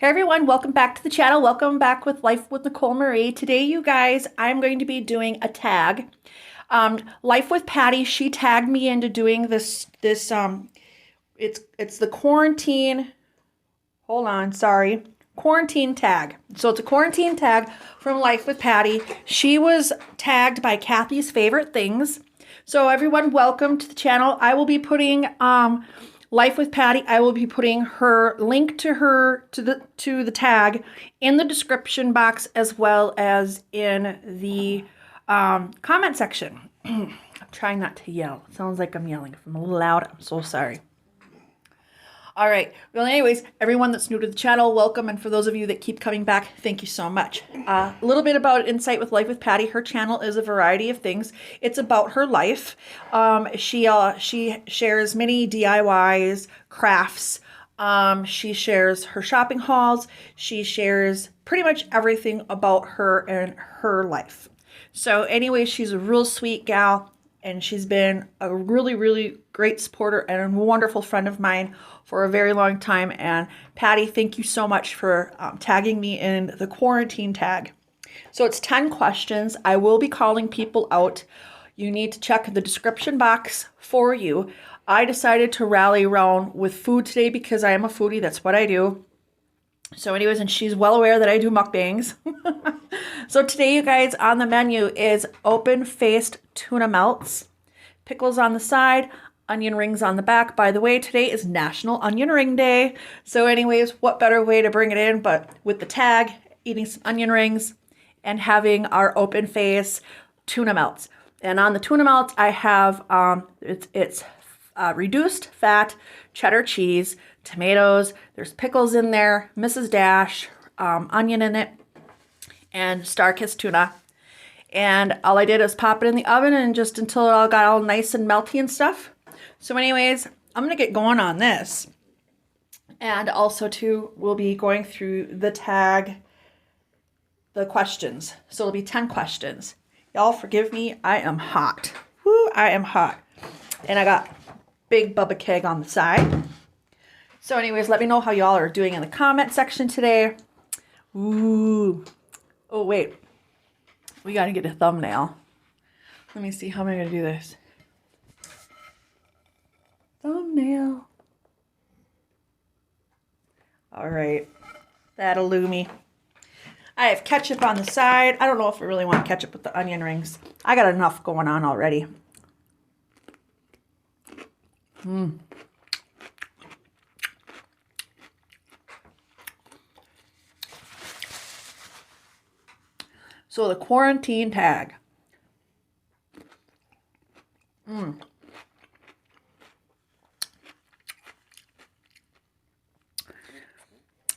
Hey everyone, welcome back to the channel. Welcome back with Life with Nicolle Marie. Today, you guys, I'm going to be doing a tag. Life with Patti, she tagged me into doing this, it's the quarantine, hold on, sorry, quarantine tag. So it's a quarantine tag from Life with Patti. She was tagged by Kathy's Favorite Things. So everyone, welcome to the channel. I will be putting, Life with Patti, I will be putting her link to the tag in the description box as well as in the comment section. I'm trying not to yell. It sounds like I'm yelling. If I'm a little loud, I'm so sorry. All right. Well, anyways, everyone that's new to the channel, welcome. And for those of you that keep coming back, thank you so much. A little bit about Insight with Life with Patti. Her channel is a variety of things. It's about her life. She shares many DIYs, crafts. She shares her shopping hauls. She shares pretty much everything about her and her life. So anyway, she's a real sweet gal, and she's been a really, really great supporter and a wonderful friend of mine for a very long time. And Patti, thank you so much for tagging me in the quarantine tag. So it's 10 questions. I will be calling people out. You need to check the description box for you. I decided to rally around with food today because I am a foodie. That's what I do. So anyways, and she's well aware that I do mukbangs. So today, you guys, on the menu is open-faced tuna melts, pickles on the side, onion rings on the back. By the way, today is National Onion Ring Day. So anyways, what better way to bring it in but with the tag, eating some onion rings, and having our open-face tuna melts. And on the tuna melts, I have, it's reduced fat cheddar cheese, tomatoes, there's pickles in there, Mrs. Dash, onion in it, and Star-Kissed tuna. And all I did is pop it in the oven and just until it all got all nice and melty and stuff. So anyways, I'm going to get going on this. And also too, we'll be going through the tag, the questions. So it'll be 10 questions. Y'all forgive me, I am hot. Woo, I am hot. And I got big Bubba keg on the side. So anyways, let me know how y'all are doing in the comment section today. Ooh. Oh, wait. We got to get a thumbnail. Let me see. How am I going to do this? Thumbnail. All right. That'll do me. I have ketchup on the side. I don't know if I really want ketchup with the onion rings. I got enough going on already. So the quarantine tag.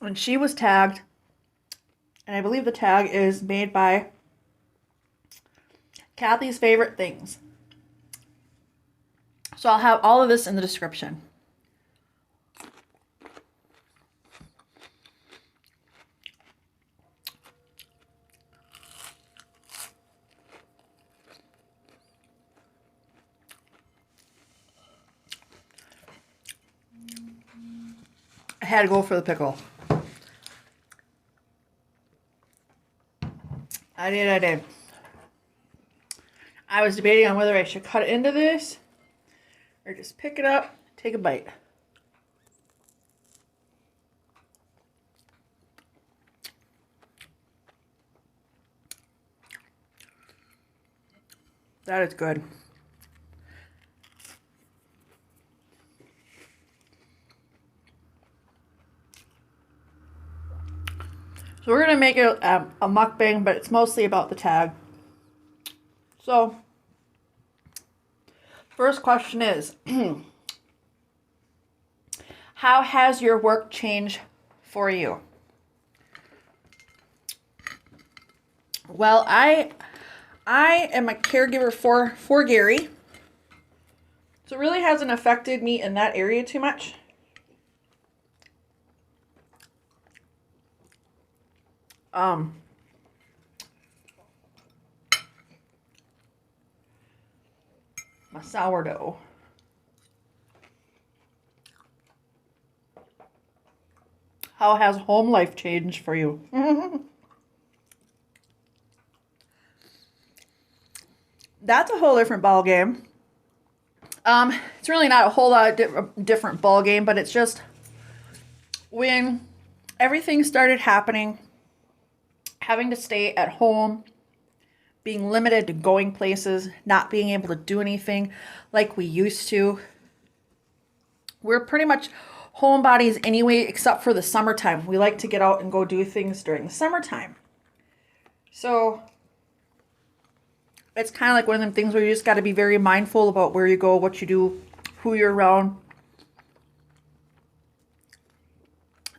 When she was tagged, and I believe the tag is made by Kathy's Favorite Things. So I'll have all of this in the description. I had to go for the pickle. I did. I was debating on whether I should cut it into this or just pick it up, take a bite. That is good. So we're going to make it a mukbang, but it's mostly about the tag. So, first question is, how has your work changed for you? Well, I am a caregiver for Gary. So it really hasn't affected me in that area too much. My sourdough. How has home life changed for you? That's a whole different ball game. It's really not a whole lot different ball game, but it's just when everything started happening, having to stay at home, being limited to going places, not being able to do anything like we used to. We're pretty much homebodies anyway, except for the summertime. We like to get out and go do things during the summertime. So it's kind of like one of them things where you just got to be very mindful about where you go, what you do, who you're around,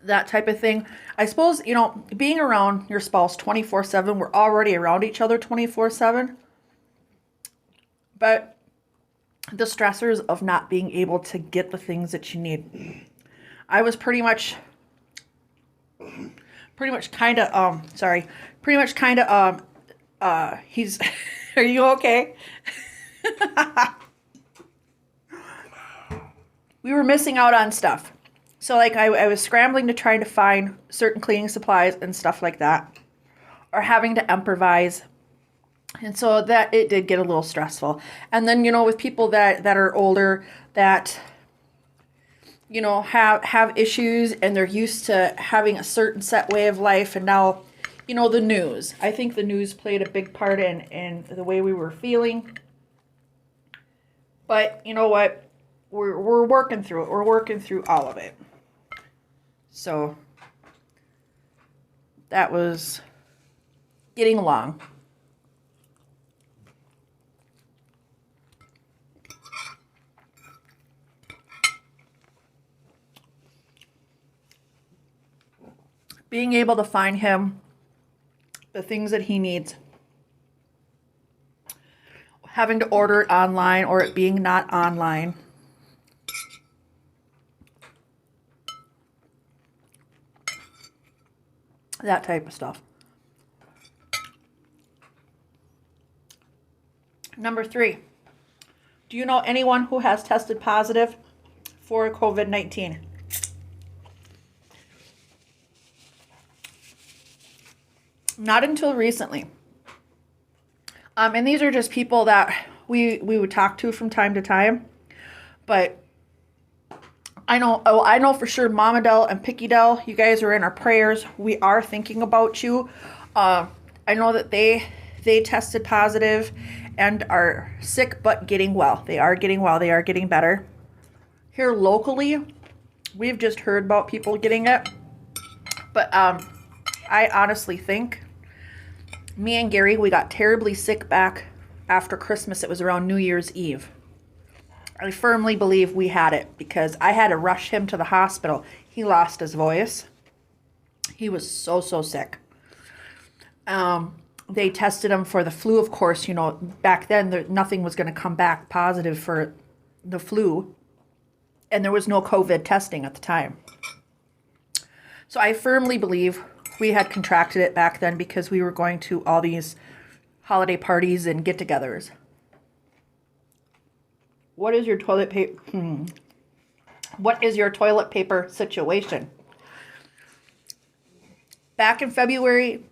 that type of thing. I suppose, you know, being around your spouse 24/7, we're already around each other 24/7. But the stressors of not being able to get the things that you need. I was pretty much kind of, he's, are you okay? We were missing out on stuff. So like I was scrambling to try to find certain cleaning supplies and stuff like that, or having to improvise. And so that it did get a little stressful. And then, you know, with people that are older, that, you know, have issues and they're used to having a certain set way of life. And now, you know, the news. I think the news played a big part in the way we were feeling. But you know what? We're working through it. We're working through all of it. So that was getting along. Being able to find him the things that he needs. Having to order it online or it being not online. That type of stuff. Number 3. Do you know anyone who has tested positive for COVID-19? Not until recently. And these are just people that we would talk to from time to time. But I know for sure Mama Dell and Picky Dell, you guys are in our prayers. We are thinking about you. I know that they tested positive and are sick but getting well. They are getting well. They are getting better. Here locally, we've just heard about people getting it. But I honestly think me and Gary, we got terribly sick back after Christmas. It was around New Year's Eve. I firmly believe we had it because I had to rush him to the hospital. He lost his voice. He was so sick. They tested him for the flu, of course. You know, back then, nothing was going to come back positive for the flu. And there was no COVID testing at the time. So I firmly believe we had contracted it back then because we were going to all these holiday parties and get-togethers. What is your toilet paper? What is your toilet paper situation? Back in February,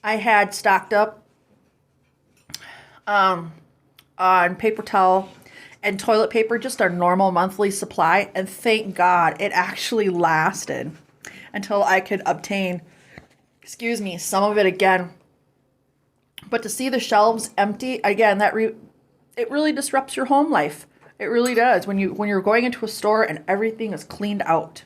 I had stocked up on paper towel and toilet paper, just our normal monthly supply. And thank God it actually lasted until I could obtain, some of it again. But to see the shelves empty, again, it really disrupts your home life. It really does. When you're going into a store and everything is cleaned out.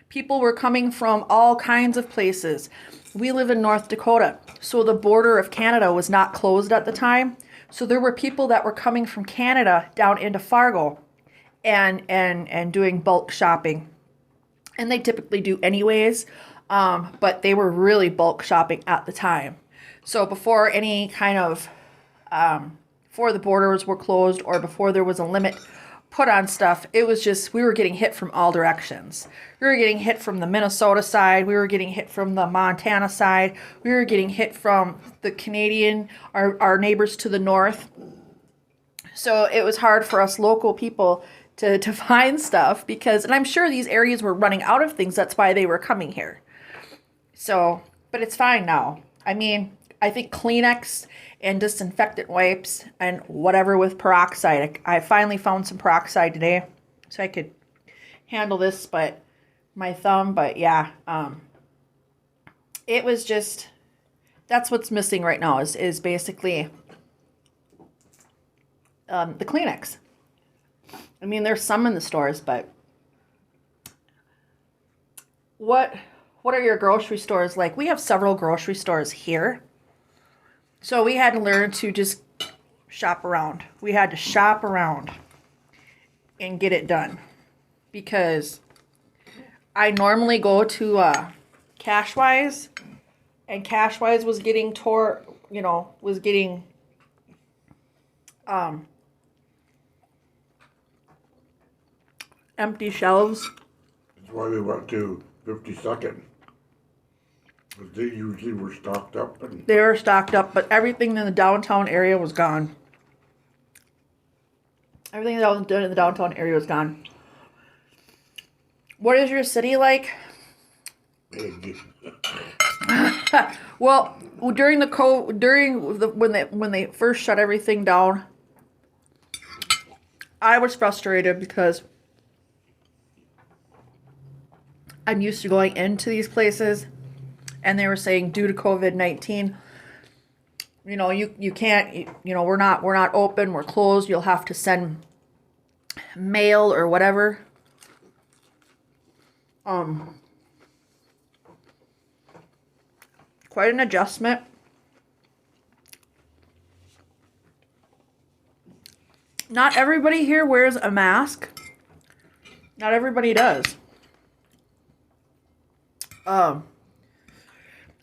People were coming from all kinds of places. We live in North Dakota, so the border of Canada was not closed at the time. So there were people that were coming from Canada down into Fargo and doing bulk shopping. And they typically do anyways, but they were really bulk shopping at the time. So before any kind of, before the borders were closed or before there was a limit put on stuff, it was just, we were getting hit from all directions. We were getting hit from the Minnesota side. We were getting hit from the Montana side. We were getting hit from the Canadian, our neighbors to the north. So it was hard for us local people to find stuff because, and I'm sure these areas were running out of things. That's why they were coming here. So, but it's fine now. I mean, I think Kleenex and disinfectant wipes and whatever with peroxide. I finally found some peroxide today so I could handle this, but my thumb, but yeah, it was just, that's what's missing right now is basically the Kleenex. I mean, there's some in the stores, but what are your grocery stores like? We have several grocery stores here. So we had to learn to just shop around. We had to shop around and get it done. Because I normally go to Cashwise, and Cashwise was getting empty shelves. That's why we went to 52nd. Because they usually were stocked up. They were stocked up, but everything in the downtown area was gone. Everything that was done in the downtown area was gone. What is your city like? Big. Well, when they first shut everything down, I was frustrated because I'm used to going into these places, and they were saying due to COVID-19, you can't, we're not open, we're closed. You'll have to send mail or whatever. Quite an adjustment. Not everybody here wears a mask. Not everybody does.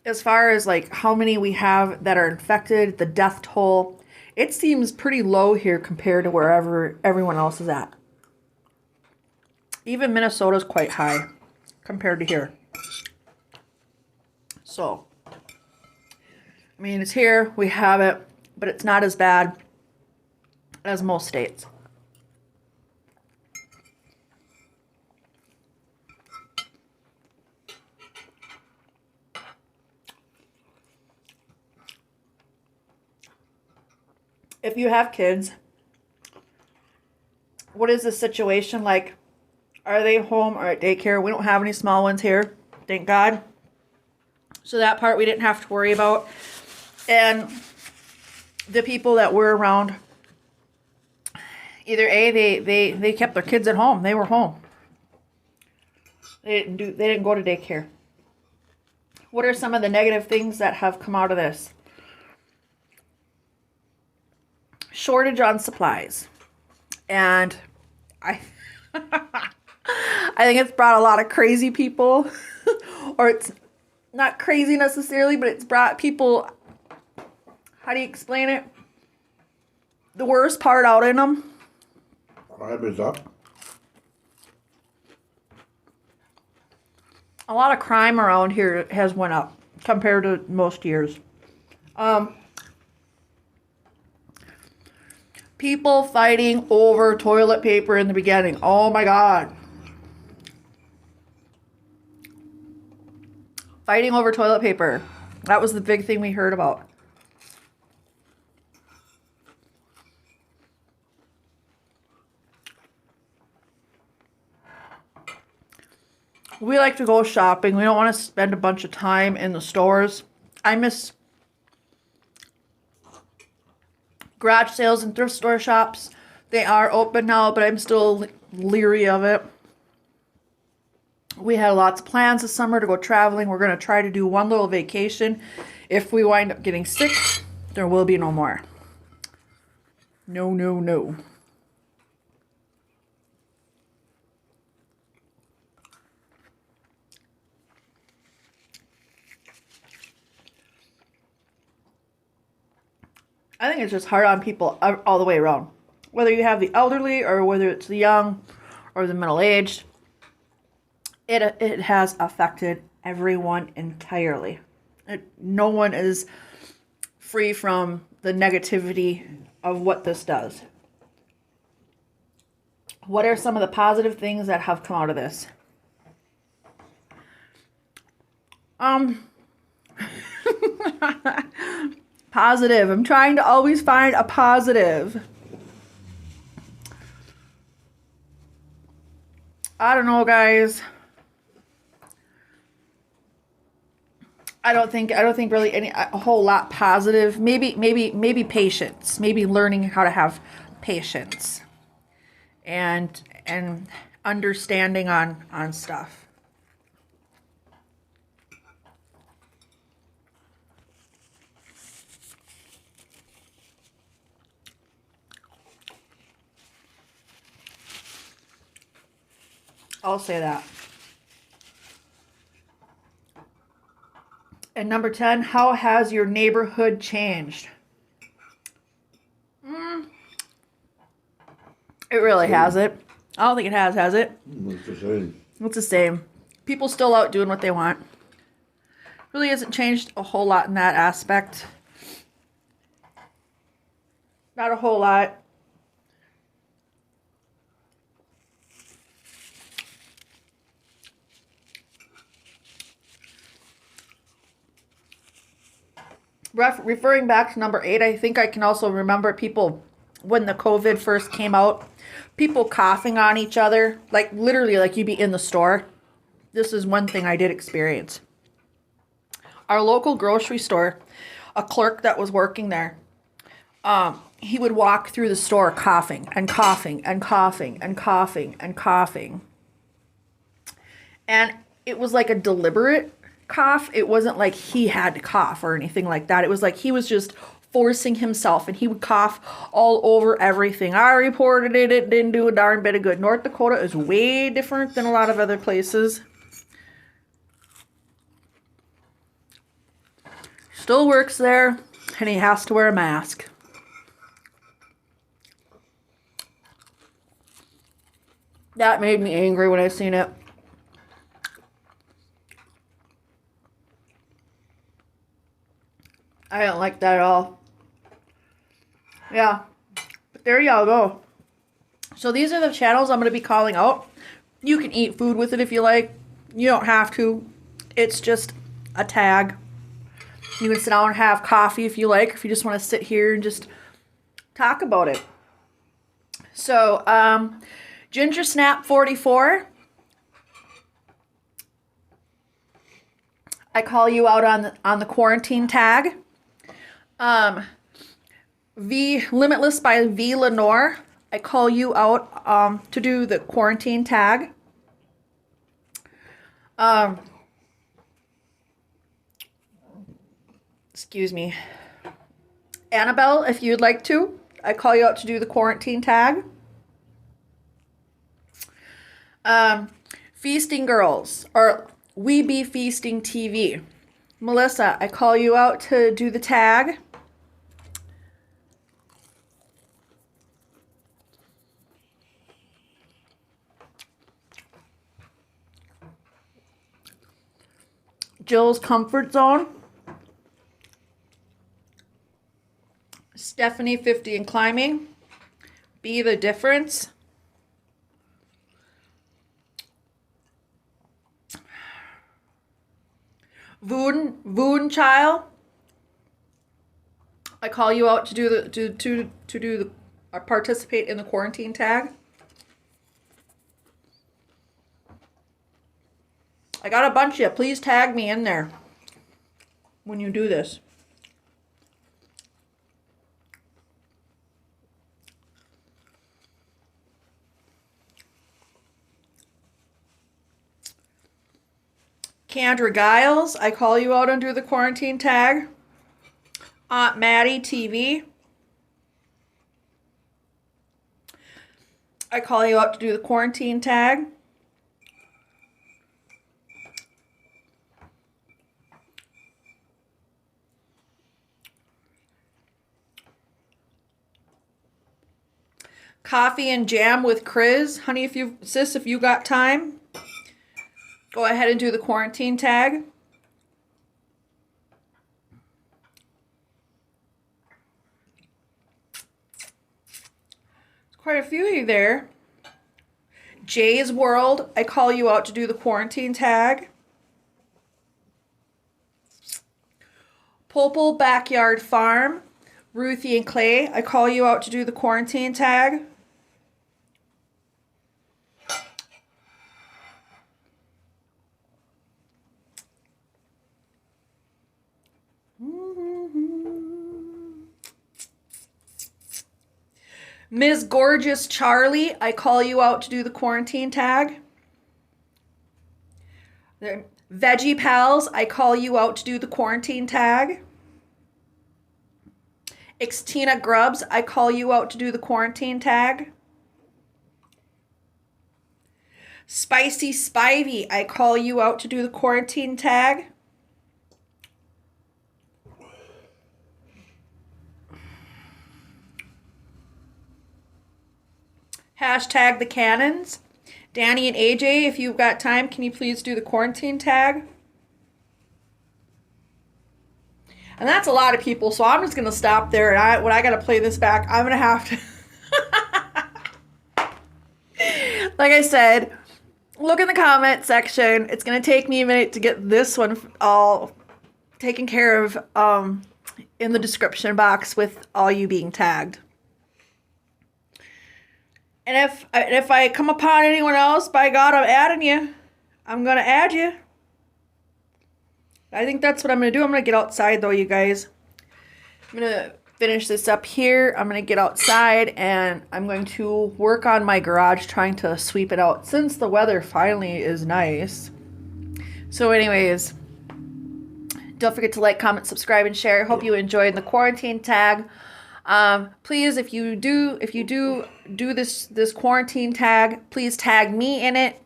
As far as like how many we have that are infected, the death toll, it seems pretty low here compared to wherever everyone else is at. Even Minnesota's quite high compared to here. So, I mean, it's here, we have it, but it's not as bad as most states. If you have kids, what is the situation like? Are they home or at daycare? We don't have any small ones here, thank God. So that part we didn't have to worry about. And the people that were around, either they kept their kids at home. They were home. They didn't go to daycare. What are some of the negative things that have come out of this? Shortage on supplies. And I think it's brought a lot of crazy people, or it's not crazy necessarily, but it's brought people, how do you explain it? The worst part out in them. Crime is up. A lot of crime around here has went up compared to most years. People fighting over toilet paper in the beginning. Oh my God. Fighting over toilet paper. That was the big thing we heard about. We like to go shopping. We don't want to spend a bunch of time in the stores. I miss garage sales and thrift store shops. They are open now, but I'm still leery of it. We had lots of plans this summer to go traveling. We're going to try to do one little vacation. If we wind up getting sick, there will be no more. No, no, no. I think it's just hard on people all the way around. Whether you have the elderly or whether it's the young or the middle-aged, it has affected everyone entirely. No one is free from the negativity of what this does. What are some of the positive things that have come out of this? Positive. I'm trying to always find a positive. I don't know, guys. I don't think really a whole lot positive. Maybe patience. Maybe learning how to have patience and understanding on stuff. I'll say that. And number 10, how has your neighborhood changed? It really hasn't. I don't think it has it? It's the same. It's the same. People still out doing what they want. Really hasn't changed a whole lot in that aspect. Not a whole lot. Referring back to number 8, I think I can also remember people, when the COVID first came out, people coughing on each other, like literally like you'd be in the store. This is one thing I did experience. Our local grocery store, a clerk that was working there, he would walk through the store coughing and coughing and coughing and coughing and coughing. And it was like a deliberate cough. It wasn't like he had to cough or anything like that. It was like he was just forcing himself, and he would cough all over everything. I reported it. It didn't do a darn bit of good. North Dakota is way different than a lot of other places. Still works there, and he has to wear a mask. That made me angry when I seen it. I didn't like that at all. Yeah, but there y'all go. So these are the channels I'm going to be calling out. You can eat food with it if you like. You don't have to. It's just a tag. You can sit down and have coffee if you like, if you just want to sit here and just talk about it. So, Ginger Snap 44. I call you out on the quarantine tag. Limitless by Vlenoir. I call you out to do the quarantine tag. Excuse me. Annabelle, if you'd like to, I call you out to do the quarantine tag. Feasting Girls, or We Be Feasting TV. Melissa, I call you out to do the tag. Jill's Comfort Zone. Stephanie 50 and Climbing. Be the Difference. Voon Child. I call you out to do the participate in the quarantine tag. I got a bunch of you. Please tag me in there when you do this. Candra Giles, I call you out under the quarantine tag. Aunt Mattie TV. I call you out to do the quarantine tag. Coffee and Jam with Krizz. Honey, if you got time, go ahead and do the quarantine tag. There's quite a few of you there. Jay's World, I call you out to do the quarantine tag. Popol Backyard Farm, Ruthie and Clay, I call you out to do the quarantine tag. Ms. Gorgeous Charlie, I call you out to do the quarantine tag. Veggie Pals, I call you out to do the quarantine tag. Xtina Grubz, I call you out to do the quarantine tag. Spicy Spivey, I call you out to do the quarantine tag. Hashtag the cannons. Danny and AJ, if you've got time, can you please do the quarantine tag? And that's a lot of people, so I'm just going to stop there. And when I got to play this back, I'm going to have to... Like I said, look in the comment section. It's going to take me a minute to get this one all taken care of in the description box with all you being tagged. And if I come upon anyone else, by God, I'm adding you. I'm going to add you. I think that's what I'm going to do. I'm going to get outside, though, you guys. I'm going to finish this up here. I'm going to get outside, and I'm going to work on my garage, trying to sweep it out, since the weather finally is nice. So anyways, don't forget to like, comment, subscribe, and share. Hope you enjoyed the quarantine tag. Please, if you do this quarantine tag, please tag me in it.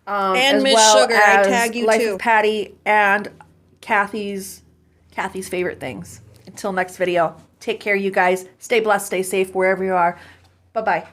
And Miss well Sugar, I tag you Life too. of Patti and Kathy's favorite things. Until next video, take care, you guys. Stay blessed, stay safe wherever you are. Bye-bye.